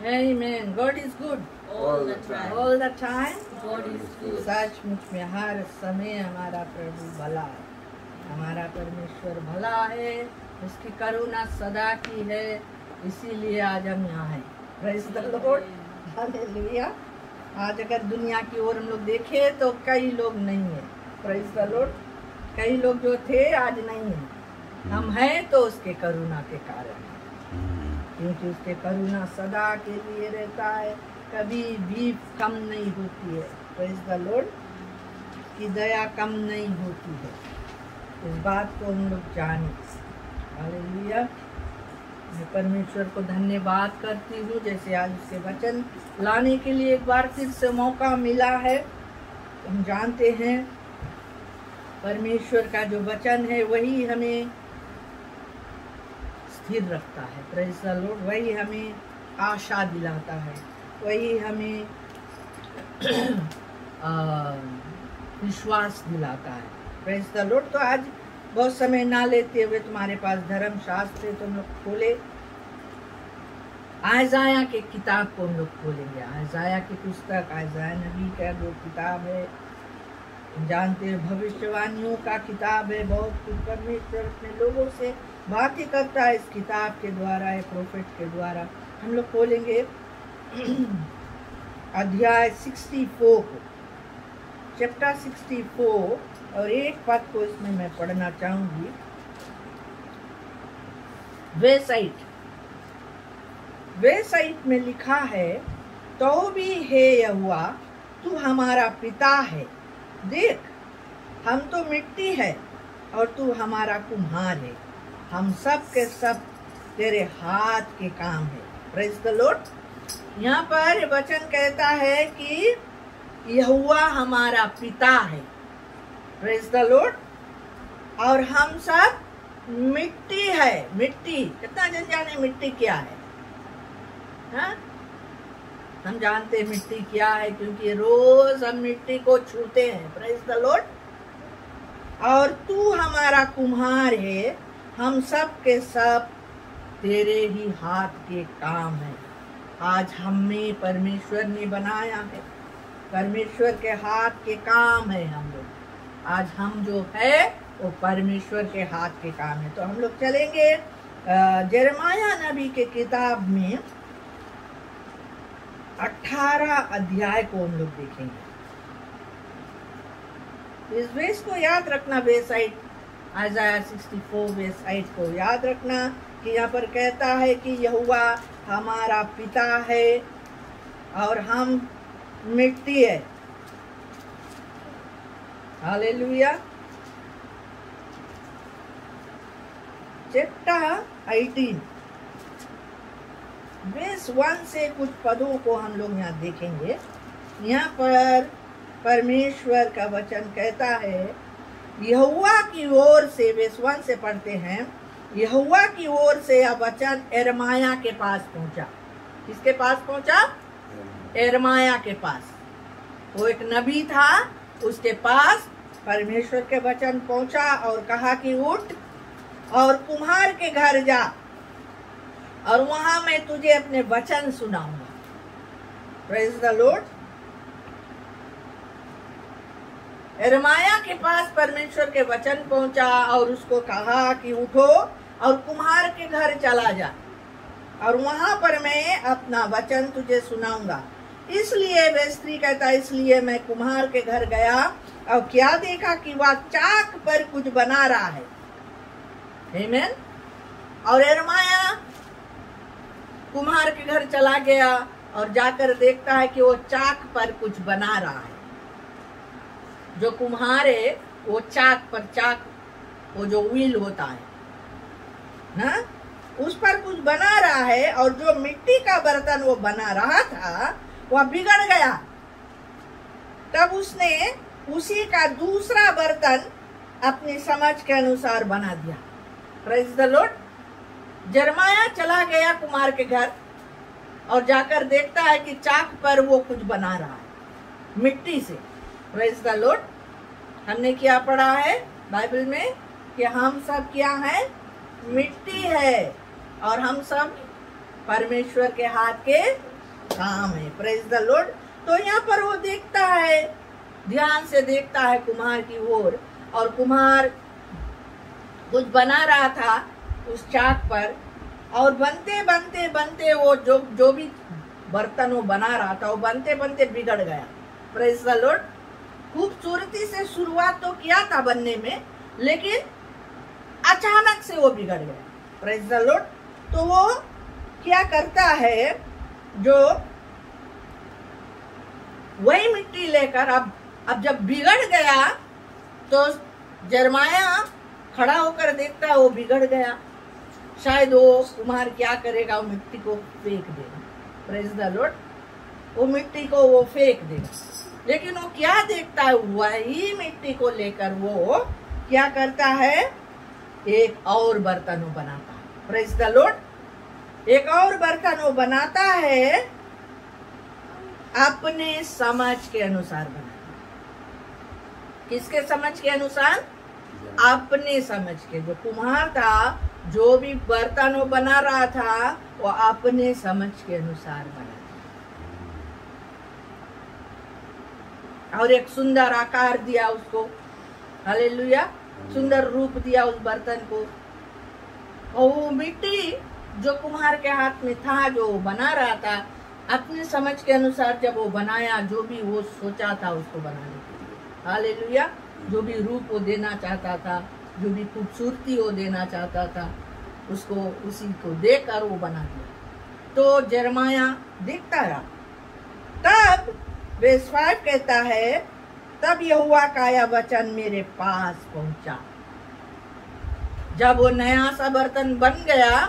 Amen. God is good. All the time. All the time. God is good. सचमुच में हर समय हमारा प्रभु भला है, हमारा परमेश्वर भला है, उसकी करुणा सदा की है, इसीलिए आज हम यहाँ हैं। Praise the Lord, hallelujah. आज अगर दुनिया की ओर हम लोग देखें तो कई लोग नहीं है। प्रेज़ द लॉर्ड, कई लोग जो थे आज नहीं है। हम हैं तो उसके करुणा के कारण, क्योंकि उसके करुणा सदा के लिए रहता है, कभी भी कम नहीं होती है। प्रेज़ द लॉर्ड, की दया कम नहीं होती है, इस बात को हम लोग जाने। हालेलुया। मैं परमेश्वर को धन्यवाद करती हूँ, जैसे आज उसके वचन लाने के लिए एक बार फिर से मौका मिला है। हम जानते हैं परमेश्वर का जो वचन है वही हमें स्थिर रखता है। प्रेज़ द लॉर्ड, वही हमें आशा दिलाता है, वही हमें विश्वास दिलाता है। Praise the Lord. तो आज बहुत समय ना लेते हुए, तुम्हारे पास धर्म शास्त्र है तो हम लोग खोले आयजाया के किताब को हम लोग खोलेंगे। आयजाया की पुस्तक, आयजाया नबी का जो किताब है, जानते हैं भविष्यवाणियों का किताब है। बहुत कुछ परमेश्वर अपने लोगों से बातें करता है इस किताब के द्वारा, एक प्रोफेट के द्वारा। हम लोग खोलेंगे अध्याय 64 को, चैप्टर 64, और एक पद को इसमें मैं पढ़ना चाहूंगी। वे साइट में लिखा है, तो भी हे यहोवा तू हमारा पिता है, देख हम तो मिट्टी है और तू हमारा कुम्हार है, हम सब के सब तेरे हाथ के काम है। Praise the Lord. यहाँ पर वचन कहता है कि यहोवा हमारा पिता है। Praise the Lord. और हम सब मिट्टी है। मिट्टी, कितना जन जाने मिट्टी क्या है? हाँ? हम जानते हैं मिट्टी क्या है, क्योंकि रोज हम मिट्टी को छूते हैं। Praise the Lord. और तू हमारा कुम्हार है, हम सब के सब तेरे ही हाथ के काम है। आज हमें परमेश्वर ने बनाया है, परमेश्वर के हाथ के काम है हम लोग। आज हम जो है वो परमेश्वर के हाथ के काम है। तो हम लोग चलेंगे यिर्मयाह नबी के किताब में 18 अध्याय को हम लोग देखेंगे। इस वेस को याद रखना, वेसाइट आइज़ाया 64 वेसाइट को याद रखना कि यहाँ पर कहता है कि यहोवा हमारा पिता है और हम मिट्टी है। हालेलुया। चैप्टर 18 वर्स 1 से कुछ पदों को हम लोग यहाँ देखेंगे। यहाँ पर परमेश्वर का वचन कहता है, यहोवा की ओर से, वर्स 1 से पढ़ते हैं, यहोवा की ओर से यह वचन यिर्मयाह के पास पहुंचा। किसके पास पहुंचा? यिर्मयाह के पास। वो एक नबी था, उसके पास परमेश्वर के वचन पहुंचा और कहा कि उठ और कुम्हार के घर जा और वहां मैं तुझे अपने वचन सुनाऊंगा। Praise the Lord. यिर्मयाह के पास परमेश्वर के वचन पहुंचा और उसको कहा कि उठो और कुम्हार के घर चला जा और वहां पर मैं अपना वचन तुझे सुनाऊंगा। इसलिए वह स्त्री कहता, इसलिए मैं कुम्हार के घर गया और क्या देखा कि वह चाक पर कुछ बना रहा है। आमीन। और यिर्मयाह कुम्हार के घर चला गया और जाकर देखता है कि वो चाक पर कुछ बना रहा है। जो कुम्हार है वो चाक पर, चाक वो जो व्हील होता है ना, उस पर कुछ बना रहा है और जो मिट्टी का बर्तन वो बना रहा था वह बिगड़ गया। तब उसने उसी का दूसरा बर्तन अपनी समझ के अनुसार बना दिया। Praise the Lord. यिर्मयाह चला गया कुम्हार के घर और जाकर देखता है कि चाक पर वो कुछ बना रहा है मिट्टी से। Praise the Lord. हमने क्या पढ़ा है बाइबल में कि हम सब क्या है, मिट्टी है और हम सब परमेश्वर के हाथ के काम है। Praise the Lord. तो यहाँ पर वो देखता है, ध्यान से देखता है कुम्हार की ओर, और कुम्हार कुछ बना रहा था उस चाक पर, और बनते बनते बनते वो जो भी बर्तन वो बना रहा था वो बनते बनते बिगड़ गया। Praise the Lord. खूबसूरती से शुरुआत तो किया था बनने में, लेकिन अचानक से वो बिगड़ गया। Praise the Lord. तो वो क्या करता है, जो वही मिट्टी लेकर अब जब बिगड़ गया तो यिर्मयाह खड़ा होकर देखता है वो बिगड़ गया। शायद वो कुम्हार क्या करेगा, वो मिट्टी को फेंक देगा। Praise the Lord. वो मिट्टी को वो फेंक देगा, लेकिन वो क्या देखता है, वही मिट्टी को लेकर वो क्या करता है, एक और बर्तन वो बनाता है। Praise the Lord. एक और बर्तन वो बनाता है, अपने समझ के अनुसार बनाता है। किसके समझ के अनुसार? अपने समझ के। जो कुम्हार था, जो भी बर्तन वो बना रहा था, वो अपने समझ के अनुसार बना, और एक सुंदर आकार दिया उसको। हालेलुया। सुंदर रूप दिया उस बर्तन को। और वो मिट्टी जो कुम्हार के हाथ में था, जो बना रहा था, अपने समझ के अनुसार जब वो बनाया, जो भी वो सोचा था उसको बनाने के लिए। हालेलुया। जो भी रूप वो देना चाहता था, जो भी खूबसूरती वो देना चाहता था, उसको उसी को देकर वो बना दिया। तो यिर्मयाह देखता रहा। तब वर्स 5 कहता है, तब यहोवा का यह वचन मेरे पास पहुंचा। जब वो नया सा बर्तन बन गया,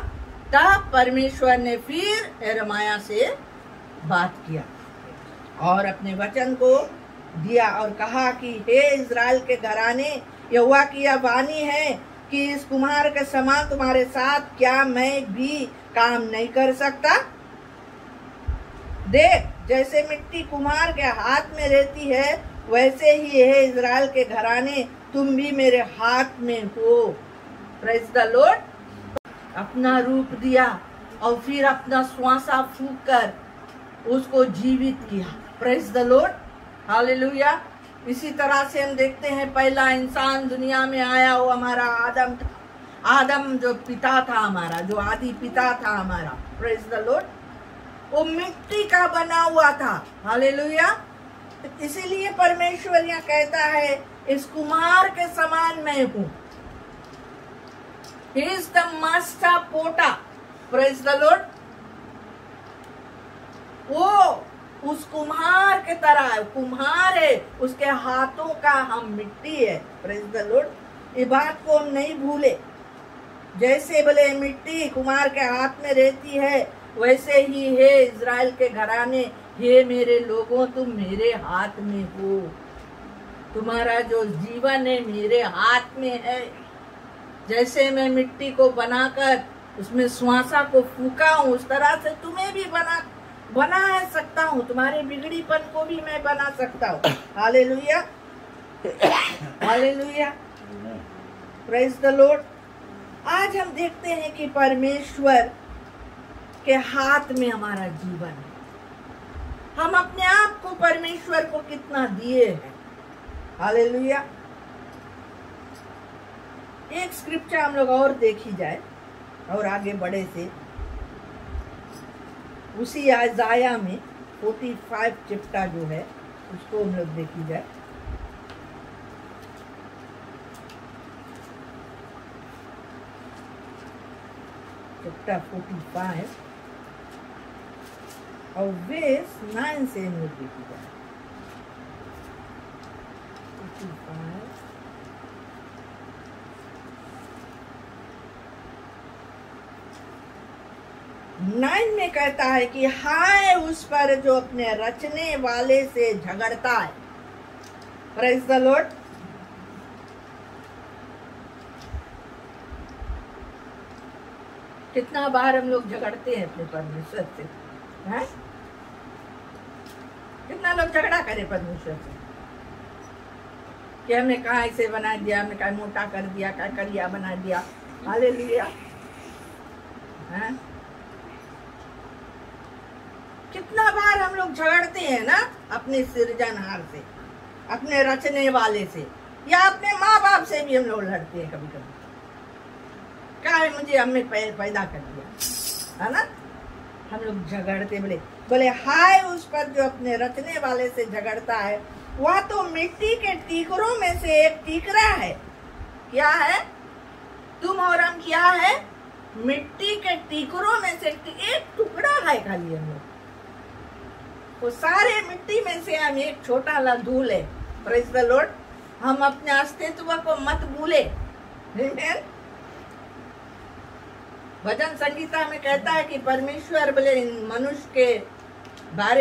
तब परमेश्वर ने फिर यिर्मयाह से बात किया और अपने वचन को दिया और कहा कि हे इज़राइल के घराने, यहोवा की यह वाणी है कि इस कुम्हार के समान तुम्हारे साथ क्या मैं भी काम नहीं कर सकता? देख, जैसे मिट्टी कुम्हार के हाथ में रहती है, वैसे ही हे इज़राइल के घराने, तुम भी मेरे हाथ में हो। Praise the Lord. अपना रूप दिया और फिर अपना श्वासा फूंक कर उसको जीवित किया। Praise the Lord. हालेलुया। इसी तरह से हम देखते हैं, पहला इंसान दुनिया में आया वो हमारा आदम था। आदम जो पिता था हमारा, जो आदि पिता था हमारा, प्रेज द लॉर्ड, वो मिट्टी का बना हुआ था। हालेलुया। इसीलिए परमेश्वर यहाँ कहता है, इस कुम्हार के समान मैं हूं। He is the master potter. Praise the Lord. वो उस कुम्हार के तरह है, कुम्हार है, उसके हाथों का हम मिट्टी है। Praise the Lord. ये बात को हम नहीं भूले। जैसे भले मिट्टी कुम्हार के हाथ में रहती है, वैसे ही हे इज़राइल के घराने, हे मेरे लोगों, तुम मेरे हाथ में हो। तुम्हारा जो जीवन है मेरे हाथ में है। जैसे मैं मिट्टी को बनाकर उसमें श्वासा को फूका हूँ, उस तरह से तुम्हें भी बना सकता हूँ। तुम्हारे बिगड़ीपन को भी मैं बना सकता हूँ। Hallelujah. Hallelujah. Praise the Lord. आज हम देखते हैं कि परमेश्वर के हाथ में हमारा जीवन है। हम अपने आप को परमेश्वर को कितना दिए हैं। हालेलुया। एक स्क्रिप्चर हम लोग और देखी जाए और आगे बढ़े से, उसी आयजाया में 45 चैप्टर जो है उसको हम लोग देखी जाए। चैप्टर 45 और वर्स 9 से हम लोग देखी जाए। 45 9 में कहता है कि हाय उस पर जो अपने रचने वाले से झगड़ता है। Praise the Lord. कितना बार हम लोग झगड़ते हैं अपने परमेश्वर से, हैं? कितना लोग झगड़ा करे परमेश्वर से कि हमने कहा ऐसे बना दिया, हमने कहा मोटा कर दिया, क्या करिया बना दिया। हालेलुया। हैं? कितना बार हम लोग झगड़ते हैं ना अपने सृजनहार से, अपने रचने वाले से, या अपने माँ बाप से भी हम लोग लड़ते हैं कभी कभी। क्या है, मुझे हमें पैदा कर दिया, है ना? हम लोग झगड़ते, बोले हाय उस पर जो अपने रचने वाले से झगड़ता है, वह तो मिट्टी के टीकरों में से एक टीकरा है। क्या है? तुम और हम क्या है? मिट्टी के टीकरों में से एक टुकड़ा है खाली हम लोग। वो सारे मिट्टी में से हम एक छोटा ला धूल है। Praise the Lord. हम अपने अस्तित्व को मत भूले। आमीन। भजन संगीता में कहता है कि परमेश्वर बोले मनुष्य के बारे